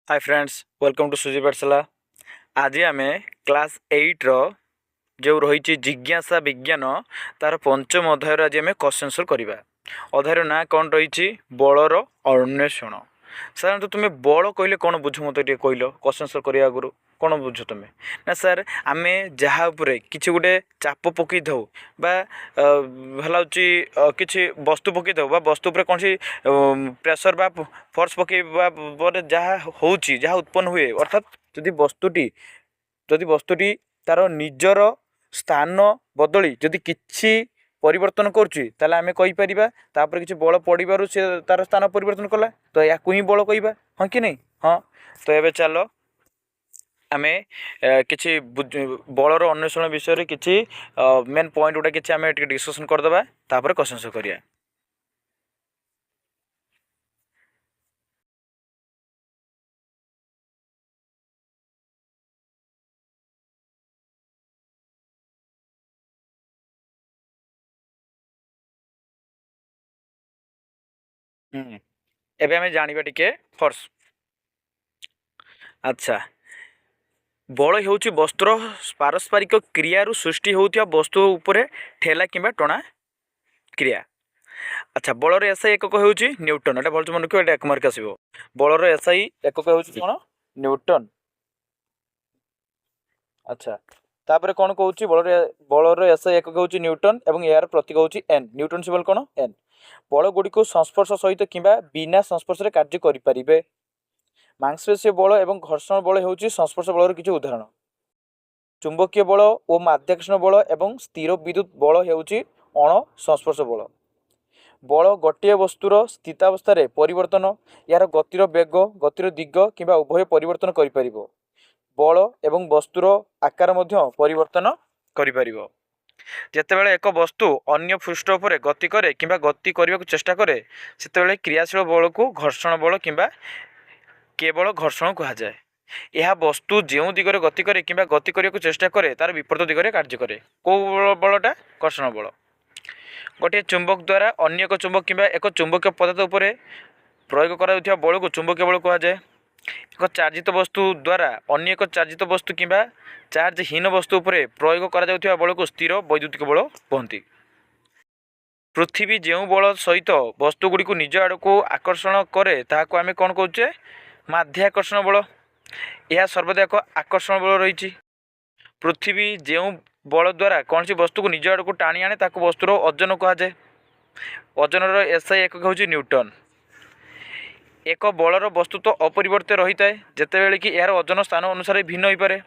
Hi friends, welcome to सुजी पाठशाला। आज आम क्लास 8 रो जो रही जिज्ञासा विज्ञान तार पंचम अध्याय आज आम क्वेश्चन आंसर करवा। अध्यायर ना कौन रही बलर अन्वेषण। साधारणतः तुम्हें बल कहले कौन बुझ मत कहल क्वेश्चन आंसर करने आगु कौन बुझ तुम्हें ना सर आम जहाँ कि गोटे चाप पकई था हूँ कि वस्तु पकई था वस्तु कौन सी प्रेसर बा फोर्स पकड़ जहाँ हूँ जहाँ उत्पन्न हुए अर्थात जदि वस्तुटी तार निजर स्थान बदली जदि किसी परिवर्तन करुच्ची आम कहीपर किसी बल पड़ू से तार स्थान परिवर्तन कला तो या ही बल कह हाँ कि नहीं। हाँ तो ये चलो आम कि बलर अन्वेषण विषय किसी मेन पॉइंट गुड़ा कि आम डिस्कसन करदे क्वेश्चन करिया। एबे आम जाना टिके फोर्स। अच्छा, बल हूँ वस्तुर पारस्परिक क्रिया सृष्टि होता वस्तु उपर ठेला कि टणा क्रिया। अच्छा, बलर एसआई एकक हूँ न्यूटन। एटा भल मन रखिए, एक मार्क आसो। बलर एसआई एकक हूँ कौन? न्यूटन। अच्छा, तापर कौन कहूँ बलर एसआई एकक हूँ न्यूटन और यार प्रतीक हूँ एन। न्यूटन सिंबल कौन? एन। बल गुड़िक संस्पर्श सहित कि बिना संस्पर्श कार्य करें। मांसपेशीय बल और घर्षण बल हूँ संस्पर्श बलर किसी उदाहरण। चुंबकीय बल और माध्याकर्षण बल और स्थिर विद्युत बल हूँ अण संस्पर्श बल। बल गोटे वस्तुर स्थितावस्था परिवर्तन यार गतिर वेग गतिर दिग कि उभय परिवर्तन कर बल एवं वस्तुर आकार परिवर्तन कर। जितेबाला एक वस्तु अन्य पृष्ठ उपर गति करे कि गति करने को चेष्टा करे से क्रियाशील बल को घर्षण बल कि केवल घर्षण कहुए। यह वस्तु जो दिगरे गति करे कि गति करने को चेष्टा करे तार विपरीत दिगरे कार्य करे। कौ बलटा? घर्षण बल। गोटे चुंबक द्वारा अन्य एक चुंबक कि एक चुंबकीय पदार्थ उपर प्रयोग करा बल को चुंबकीय बल कहुए। एक चार्जित वस्तु द्वारा अन्य एक चार्जित वस्तु कि चार्जहीन वस्तु उपर प्रयोग करा बल को स्थिर वैद्युतिक बल कहते। पृथ्वी जो बल सहित वस्तुगुड़ी को निज आड़ को आकर्षण करे ताकू आम कौन कहे? माध्याकर्षण बल। यह सर्वदा एक आकर्षण बल रही। पृथ्वी जो बल द्वारा कौन सी वस्तु को निज आड़ को टाणी आने ताकू वस्तुर ओजन कहुए। ओजनर एसआई एकक हूँ न्यूटन। एक बलर वस्तु तो अपरिवर्तित रही है जितेबाला कि यार ओजन स्थान अनुसार भिन्न हो पाए।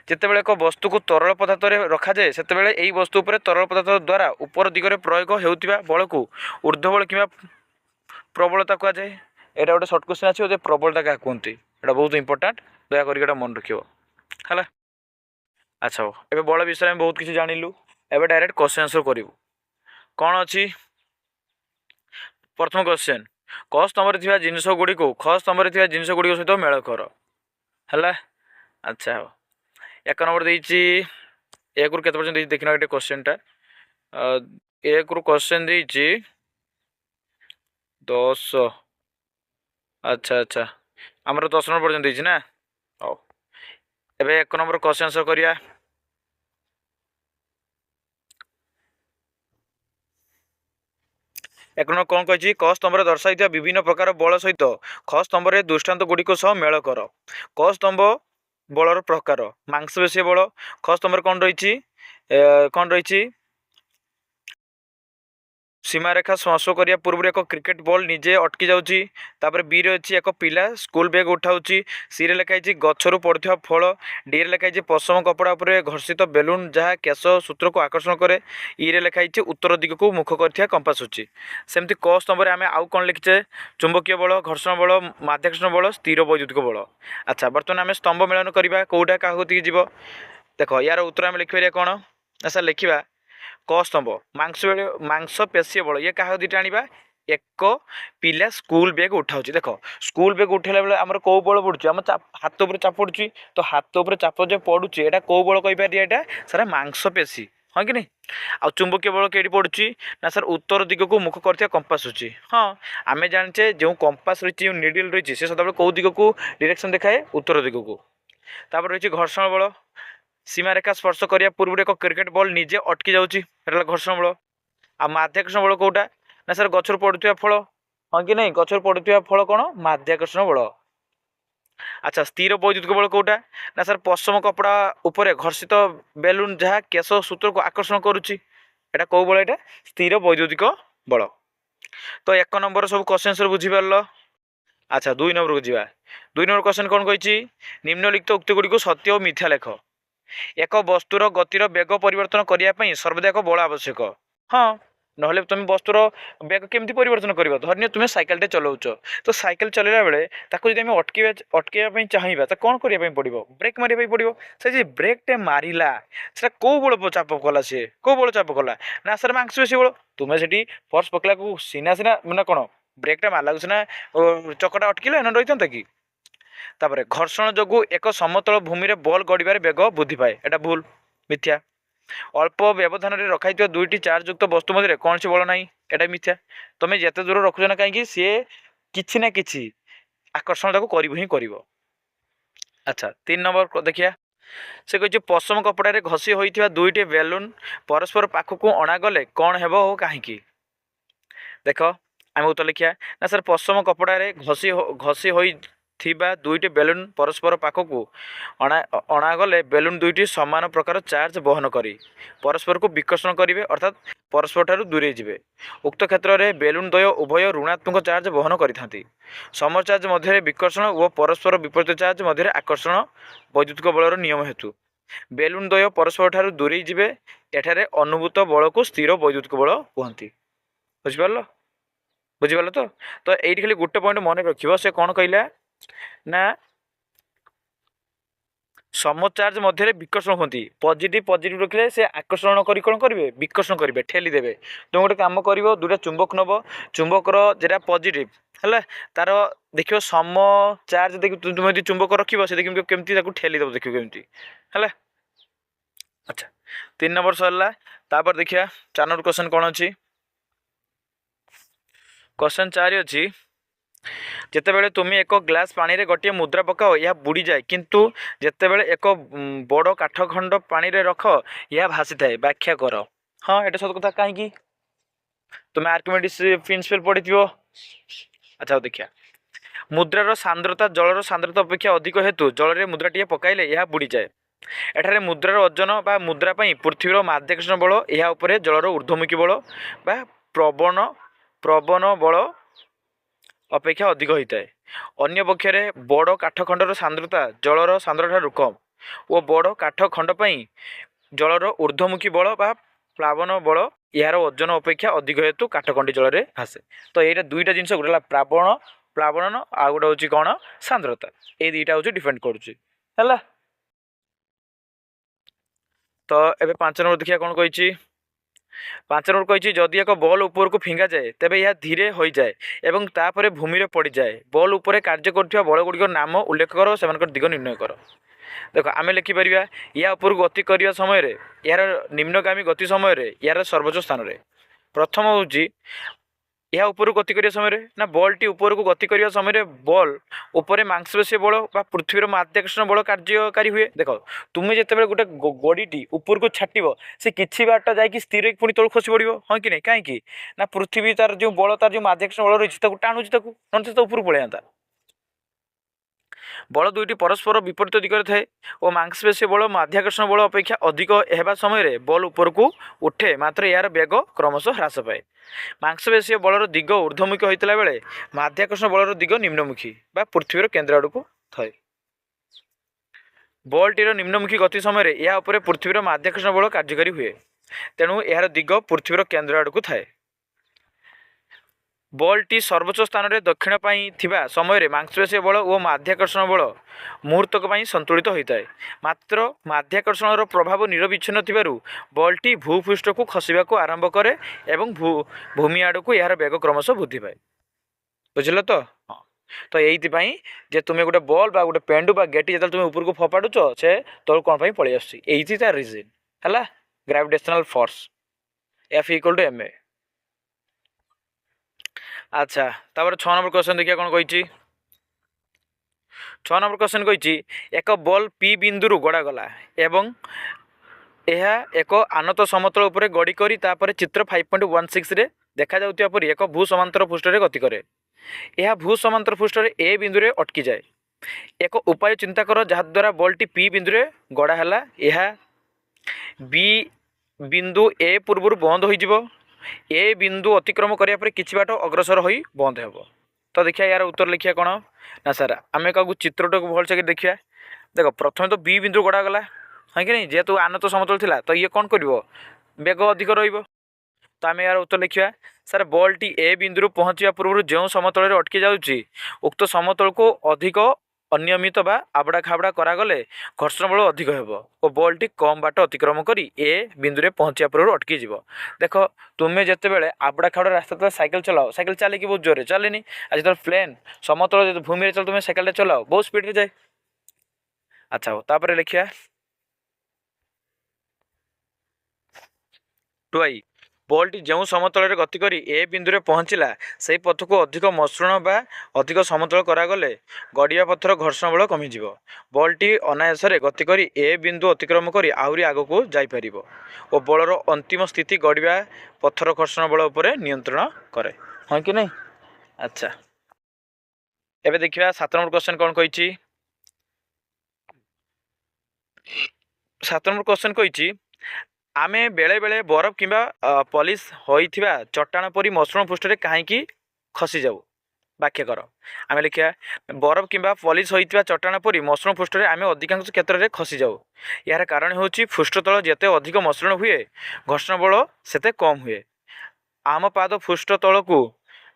जितेबाला एक वस्तु को तरल पदार्थ रखा जाए से यही वस्तु उपर तरल पदार्थ द्वारा ऊपर दिगरे प्रयोग होता बल को ऊर्ध्व बल कि प्रबलता कहुए। यहाँ गोटे सर्ट क्वेश्चन आसो प्रबलता क्या कहते? यहाँ बहुत इंपोर्टाट, दयाकोर मन रख है। अच्छा, एबे बल विषय में बहुत किसी जानिलु। एबे डायरेक्ट क्वेश्चन आंसर करूँ। कौन अच्छी प्रथम क्वेश्चन? क स्तंभ जिनस गुड़ी को ख स्तंभ जिनस गुड़ी सहित मेल कर है। अच्छा, हो एक नंबर देती एक रु के देखना ये क्वेश्चन टा। एक रु क्वेश्चन देती 10। अच्छा अच्छा, आमर 10 नंबर पर्यटन देती ना। हो एबे एक नंबर क्वेश्चन आंसर करिया। एक नंबर कौन कही? क स्तंभ दर्शाई विभिन्न प्रकार बल सहित ख स्तंभ दृष्टांत गुड़िक मेल कर। क स्तंभ बलर प्रकार मांसपेशीय बल। ख स्तंभ कौन रही सीमारेखा स्पर्श करने पूर्व एक क्रिकेट बॉल निजे अटकी जाऊँगी। बी रे अच्छी एक पिला स्कूल बैग उठाऊँ। सी रे लिखाई गचर पड़ुवा फल। डी रे लिखाई पशम कपड़ा उपर घर्षित बेलून जहाँ केश सूत्र को आकर्षण करे। ई रे लिखाई उत्तर दिग को मुख कर कंपास सूची। सेमती क स्तंभ आम आउ कौन लिखिचे? चुंबकीय बल, घर्षण बल, माध्याकर्षण बल, स्थिर वैद्युतिक बल। अच्छा, बर्तमान आम स्तंभ मिलन करवा कौटा क्या जीव देख। यार उत्तर आम लिखिपर कौन? अच्छा, लिखा क स्तंभ मांसपेशीय बल। ये क्या दुटा आने? एक पिला स्कूल बैग उठाऊँ। देख, स्कूल बैग उठेला बेले आमर कौ बल पड़ुची? आम हाथ उपर चाप पड़ुची। तो हाथ उपर चाप जो पड़ुची एटा कौ बल कहीपर? यहाँ सारा मांसपेशी हाँ कि नहीं। आ चुंबकीय बल कई पड़ुची ना सर उत्तर दिग को मुख कर कंपास अच्छी। हाँ आम जाने जो कंपास रही जो निडिल रही से सदा कौ दिग को डायरेक्शन देखाए उत्तर दिग को। तापर रही घर्षण बल सीमारेखा स्पर्श करने पूर्व एक क्रिकेट बल निजे अटकी जाऊँगी घर्षण बल। आ माध्याकर्षण बल कौटा ना सर गचर पड़ुवा फल। हाँ कि नहीं गचर पड़ुवा फल कौन माध्याकर्षण बल। अच्छा स्थिर वैद्युतिक बल कौटा ना सर पश्चिम कपड़ा उपरे घर्षित बेलून जहाँ केश सूत्र को आकर्षण करुच्ची एटा कौ बल एटा स्थिर वैद्युतिक बल। तो एक नंबर सब क्वेश्चन बुझीपार। अच्छा 2 नंबर को जीवा 2 नंबर क्वेश्चन कौन कही निम्नलिखित उक्ति गुड़ी सत्य और मिथ्या लेख। एक वस्तुर गतिर बेग परिवर्तन करने सर्वदा एक बल आवश्यक। हाँ नहले तुम वस्तुर बेग केमती परिवर्तन कर धरनी तुम्हें साइकेलटे चलाउच तो साइकेल चलैला बेले ताको जदि अटकेबा चाहिए तो कौन करने पड़ो ब्रेक मारे पड़ो से ब्रेकटे मारिला से कौ बल चाप कला सी कौ बल चाप कला ना सर मांसपेशी बल तुम्हें से फोर्स पकड़ा को सीना सीना मैंने कौन ब्रेकटा मारला सीना चकटा अटकिला ना रही था कि। तापर घर्षण जोगु एक समतल भूमि रे बल गड़िबार बेग वृद्धि पाए एटा भूल मिथ्या। अल्प व्यवधान में रखाई दुईटी चार्ज युक्त वस्तु मध्य कौन सी बल ना एटा मिथ्या। तुम्हें जिते दूर रखुच ना कहीं सी किसी ना कि आकर्षण ताको करिबो ही करिबो। अच्छा 3 नंबर देखिया से कही पश्चिम कपड़ा घसी होता दुईटी बेलून परस्पर पाखक अणागले कौन हेब और कहीं। देख आम उत्तर लिखिया ना सर पश्चिम कपड़ा घसी होइथिबा दुईटी बेलून परस्पर पाखक अणागले बेलून दुईटी समान प्रकार चार्ज बहन करी परस्पर को विकर्षण करेंगे अर्थात परस्पर ठारू दूरे जिवे। उक्त क्षेत्र में बेलून द्वय उभय ऋणात्मक चार्ज बहन करिथांती। सम चार्ज मध्य विकर्षण और परस्पर विपरीत चार्ज मध्य आकर्षण वैद्युतिक बलर नियम हेतु बेलून द्वय परस्पर ठारू दूरे जिवे एठारे अनुभूत बल को स्थिर वैद्युतिक बल कहती। बुझिपार बुझिपार तो ये खाली गोटे पॉइंट मन रखियो से कौन कहला ना सम चार्ज मध्य विकर्षण होती पॉजिटिव पॉजिटिव रखिले से आकर्षण करी कौन करेंगे विकर्षण करेंगे ठेली देवे। तुम गोटे कम कर दुटा चुंबक नब चुंबकर जेटा पॉजिटिव है तार देख सम चार्ज देख तुम यदि चुंबक रख से देखिए केमती ठेली देव देखिए केमती है। अच्छा 3 नंबर सरला तापर देखिया 4 नंबर क्वेश्चन कौन अच्छी क्वेश्चन 4 अच्छी जितेबाला तुम्हें एक ग्लास पानी रे गोटे मुद्रा पकाओ यह बुड़ी जाए किंतु जितेबाला एक बड़ काठ खंड पानी रे रख यह भासी थाए व्याख्या कर। हाँ ये सत कथा कहीं तुम्हें आर्किमिडीज प्रिंसिपल पढ़ी। अच्छा देखिया मुद्रार सांद्रता जलर सांद्रता अपेक्षा अधिक हेतु जल में मुद्राटी पकाइले यह बुड़ी जाए। एठारे मुद्रार ओजन बा मुद्रा पृथ्वीर माध्याकर्षण बल यह उपरे जलर ऊर्ध्वमुखी बल बा प्रवण प्रवण बल अपेक्षा अधिक होता है। अन्य पक्षरे बड़ काठखंडर सांद्रता जलर सांद्रता ठारू कम और बड़ काठखंड जलर ऊर्ध्वमुखी बल बा प्लावन बल यार ओजन अपेक्षा अधिक हेतु काठखंडी जल में भासे। तो यहाँ दुईटा जिन गोटे प्लावन प्लावनन आ गोटे हूँ कौन सांद्रता ये दुईटा हूँ डिपेंड करुच्ची है। तो ये 5 नंबर देखिए कौन कही 5 नंबर कही जदि एक बल ऊपर को फिंगा जाए तेबे यह धीरे हो जाए एवं तापर भूमि रे पड़ जाए बल ऊपर कार्य करुवा बल गुड़िक नाम उल्लेख कर से दिग निर्णय कर। देख आम लिखिपर या ऊपर गति करने समय यार निम्नगामी गति समय यार सर्वोच्च स्थान में प्रथम हूँ यह ऊपर गति करने समय ना बल टी ऊपर को गति करने समय बल उपर मांसपेशी बल पृथ्वीर माध्याकर्षण बल कार्यकारी हुए। देख तुम्हें जिते गोटे गड़ीटी ऊपर को छाटब से किसी बाट जा स्थिर पुणी तल खसी पड़ो हाँ कि नहीं कहीं ना पृथ्वी तार जो बल तार जो माध्याकर्षण बल रही टाणुची नन तो ऊपर पलैंता। बल दुईटी परस्पर विपरीत दिगरे थाए और मांसपेशी बल माध्याकर्षण बल अपेक्षा अधिक होगा समय बल ऊपर को उठे मात्र यार बेग क्रमश ह्रास पाए। मांसपेशी बलर दिग ऊर्ध्वमुखी होता बेले माध्याकर्षण बलर दिग निम्नमुखी बा पृथ्वीर केन्द्र आड़ को थाए। बलटीर निम्नमुखी गति समय यह उपर पृथ्वीर माध्याकर्षण बल कार्यकारी हुए तेणु यार दिग पृथ्वीर केन्द्र आड़ को थाए। बलटी सर्वोच्च स्थान में दक्षिण थिबा समय मांसपेशी बल और माध्याकर्षण बल मुहूर्तक संतुलित होता है मात्र माध्याकर्षण प्रभाव निरविच्छिन्न थिबारु बलटी भूपृष्ठ को खसवा को आरंभ करे एवं भूमि आड़ को यार बेग क्रमश वृद्धि पाए। बुझल तो हाँ तो यही जे तुम्हें गोटे बल बा गोटे पेंडु बा गेटी जो तुम्हें ऊपर को फपाड़ुच से तल कौन पलि आसुची तार रिजन है। Gravitational force F equal to M A. अच्छा तापर 6 नंबर क्वेश्चन देखिए कौन कही। 6 नंबर क्वेश्चन कही एक बॉल पी बिंदु गड़ागला एवं यह एक आनत समतल उपरे गड़ी करी तापर चित्र 5.16 रे देखा जाउतिया परि एक भू समांतर पृष्ठ रे गति करे। यह भू समांतर पृष्ठ रे ए बिंदु रे अटकी जाए। एक उपाय चिंता कर जहाँ द्वारा बॉलटी पी बिंदु रे गड़ा है। यह बी बिंदु ए पूर्व बंद हो ए बिंदु अतिक्रम करने पर किसी बाट अग्रसर हो बंद हो। तो देखिए यार उत्तर लिखिया कौन ना सर आम क्या चित्रटा को भलसे देखिए। देख प्रथम तो बी बिंदु गड़ागला है कि नहीं जेहेतु आनत समतल थिला तो ये कौन कर बेग अधिक रहिबो। तो आम यार उत्तर लिखा सर बॉलटी ए बिंदु पहुँचा पूर्व जो समतल अटकी जाऊँगी उक्त समतल को अधिक अनियमित बा आबड़ा खाबड़ा करागले घर्षण बल अधिक हो और बॉलटी कम बाट अतिक्रम करी ए बिंदु पहुँचा पूर्व अटकी जीव। देख तुम्हें जिते बड़े आबड़ा खाबड़ा रास्ता साइकिल चलाओ साइकिल चले कि बहुत जोरे चलेनी आज जो प्लेन समतल भूमि चल तुम्हें साइकिल चलाओ बहुत स्पीड रे जाए। अच्छा तापर लिखिया 2i बॉलटी जो समतल गति करी ए बिंदु पहुँचला से पथ को अधिक मसृण बा अधिक समतल करागले गड़िया पथर घर्षण बल कमिज। बॉलटी अनायास गति करी ए बिंदु अतिक्रम करी आहरी आग को जापर और बलर अंतिम स्थिति गड़िया पथर घर्षण बल उपर नियंत्रण करे हाँ कि नहीं। अच्छा एबे देखिए 7 नंबर क्वेश्चन कौन कही। 7 नंबर क्वेश्चन कही आमे बेले बेले बरफ किंबा पॉलिश होइथिबा चट्टाण परी मसृण पृष्ठ रे कहीं खसी जाऊ व्याख्या कर। आम लिखा बरफ किंबा पॉलिश होइथिबा चट्टाण परी मसृण पृष्ठ रे आमे अधिकांश क्षेत्र में खसी जाऊ। यार कारण होची पृष्ठतल जेते अधिक मसृण हुए घर्षण बल सेते कम हुए। आम पाद पृष्ठतल को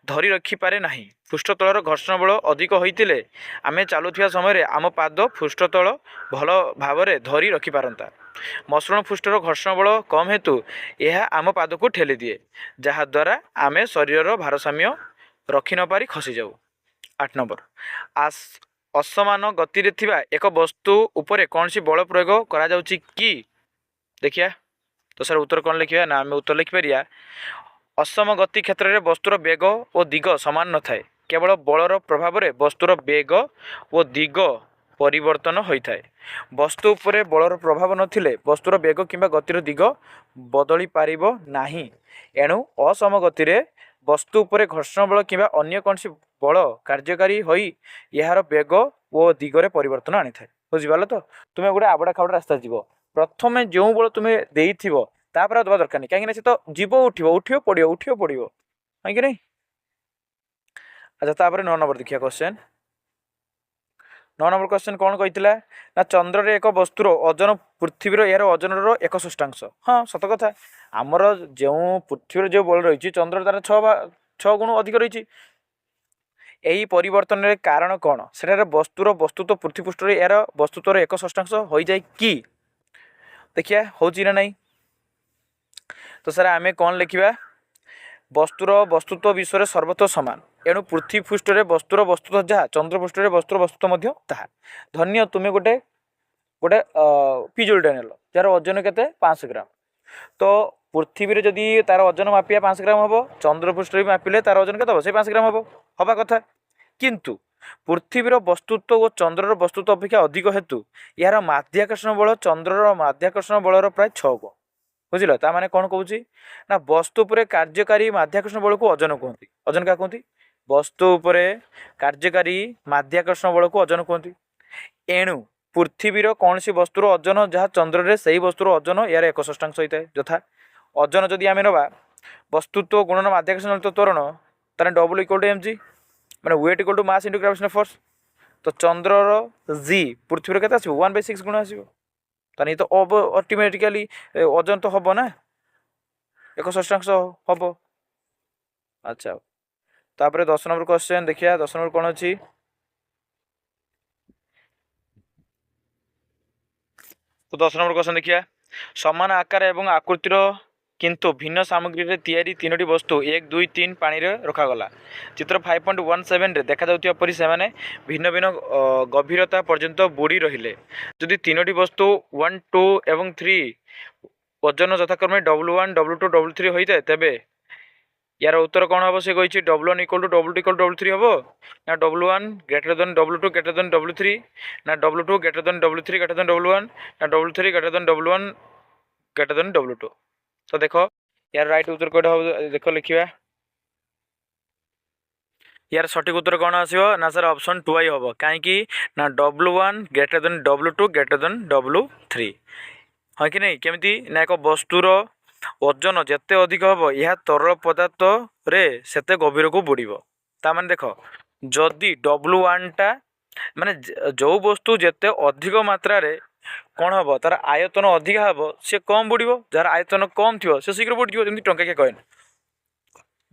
धरी रखी पारे नाही। पृष्ठतलर घर्षण बल अधिक होइतिले आमे चालुथिबा समय आम पाद पृष्ठतल भल भाव में धरी रखी पारंता। मसृण पृष्ठर घर्षण बल कम हेतु यह आम पाद को ठेली दिए जहाद्वारा आम शरीर भारसाम्य रखी न पारी खसी जाऊ। 8 नंबर असमान गति रे थिबा एक वस्तु उपरे कौन सी बल प्रयोग करा जाउची कि देखिया। तो सर उत्तर कौन लिखिया ना आम उत्तर लिखिपर असम गति क्षेत्र में वस्तुर बेग और दिग समान न थाए केवल बलर प्रभाव में वस्तुर बेग और दिग परिवर्तन होता है। वस्तु उपरे बलर प्रभाव नथिले वस्तुर बेग किंबा गतिर दिग बदली पारिबो नाही। एणु असम गति रे वस्तु उपरे घर्षण बल किंबा अन्य कौन सी बल कार्यकारी होई यार बेग और दिगरे परिवर्तन आनी थाए। बुझिपाल तो तुम्हें गोटे आबड़ा खाबड़ा रास्ता जीव प्रथमे जो बल तुम्हें देइथिबो तापर दबा दरकार नहीं कहीं तो जीव उठियो पड़ो है कि नहीं। अच्छा तापर 9 नंबर देखिए क्वेश्चन 9 नंबर क्वेश्चन कौन कही ना चंद्र रे एक वस्तुर ओजन पृथ्वीर यार ओजन एक षष्ठांश। हाँ सत कथा आमर जो पृथ्वीर जो बल रही चंद्र तार 6 गुण अधिक रही। यही परिवर्तन रे कारण कौन से वस्तुर वस्तुत्व पृथ्वी पृष्ठ यार वस्तुत्वर एक षष्ठांश हो जाए कि देखिए हो ना नहीं। तो सर आमे कौन लिखा वस्तुर वस्तुत्व विषय सर्वत्र समान एणु पृथ्वी पृष्ठ रे वस्तुर वस्तुत्व जहाँ चंद्र पृष्ठ रे वस्तुर वस्तुत्व ताहा। धन्य तुम्हें गोटे गोटे पिजुलटे नेल जार ओजन केते 500 ग्राम तो पृथ्वी जदि तार ओजन मापिया 5 ग्राम हम चंद्र पृष्ठ भी मापिले तार ओजन केते से 5 ग्राम हम हवा कथा किंतु पृथ्वीर वस्तुत्व और चंद्रर वस्तुत्व अपेक्षा अधिक हेतु यार माध्याकर्षण बल चंद्रर माध्याकर्षण बलर प्राय 6 गुण। बुझिल ता माने कौन कहूँ ना वस्तु उपरे कार्यकारी माध्याकर्षण बल को ओजन कहती। ओजन क्या कहती वस्तु उपरे कार्यकारी माध्याकर्षण बल को ओजन कहती। एणु पृथ्वीर कौन सी वस्तुर ओजन जहाँ चंद्र रे सही वस्तुर ओजन यार एक षष्ठांश होता है। यथा ओजन जदि आम नवा वस्तुत्व गुणन माध्याकर्षण त्वरण तार डबल इक्वल टू mg माने weight equal to mass into gravitational force. तो चंद्रर g पृथ्वीर केते आसीबो 1/6 गुण आसीबो तानी तो ऑटोमेटिकली ओजन तो हम ना एक षष्ठांश हम। अच्छा तापर 10 नंबर क्वेश्चन देखिए 10 नंबर कौन अच्छी तो 10 नंबर क्वेश्चन देखिए समान आकार एवं आकृतिर किंतु भिन्न सामग्री रे तैयारी 3टी वस्तु 1 2 3 पानी रे रखागला। चित्र 5.17 रे देखा जाउतिया परि से माने भिन्न भिन्न गभीरता पर्यंत बुड़ी रहिले। जदि 3टी वस्तु 1 2 एवं 3 ଓଜନ ଯଥାକ୍ରମେ W1 W2 W3 ହୋଇଥାଏ ତେବେ यार उत्तर कौन हम से कही W1 equal to W2 equal W3 हम ना W1 greater than W2 greater than W3 ना W2 greater than W3 greater than W1 ना W3 greater than W1 greater than W2। तो देखो यार राइट उत्तर कौन हम देख लिखा यार सठिक उत्तर कौन आसो ना सर ऑप्शन 2 ही हम कहीं ना W1 greater than W2 greater than W3 हाँ कि नहीं केमी ना एक वस्तुर ओजन जिते अधिक हम यह तरल पदार्थ रे सेते गभीर को बुड़ ताने देख जदि W1 टा माने जो वस्तु जिते अधिक मात्रा रे कौन हम तार आयतन अधिक हम सी कम बुड़ जार आयतन कम थी से शीघ्र बुड़ीज जमी टंकाखिया कॉइन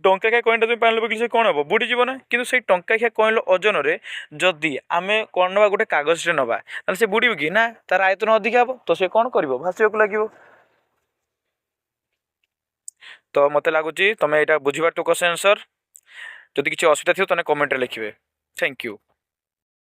टंकाखिया कॉइनटा तुम पानी पकड़े से कौन हम बुड़ीज ना कि टंकाखिया कॉइन ओजन रे जदि आम कौन ना गोटे कागज नवा से बुड़ कि ना तार आयतन अधिक हम तो सी कौन कर भाषा लगे। तो मत लगुच तुम यहाँ बुझीपार तो क्वेश्चन आंसर जदि किसी असुविधा थी तो कमेंट लिखे। Thank you.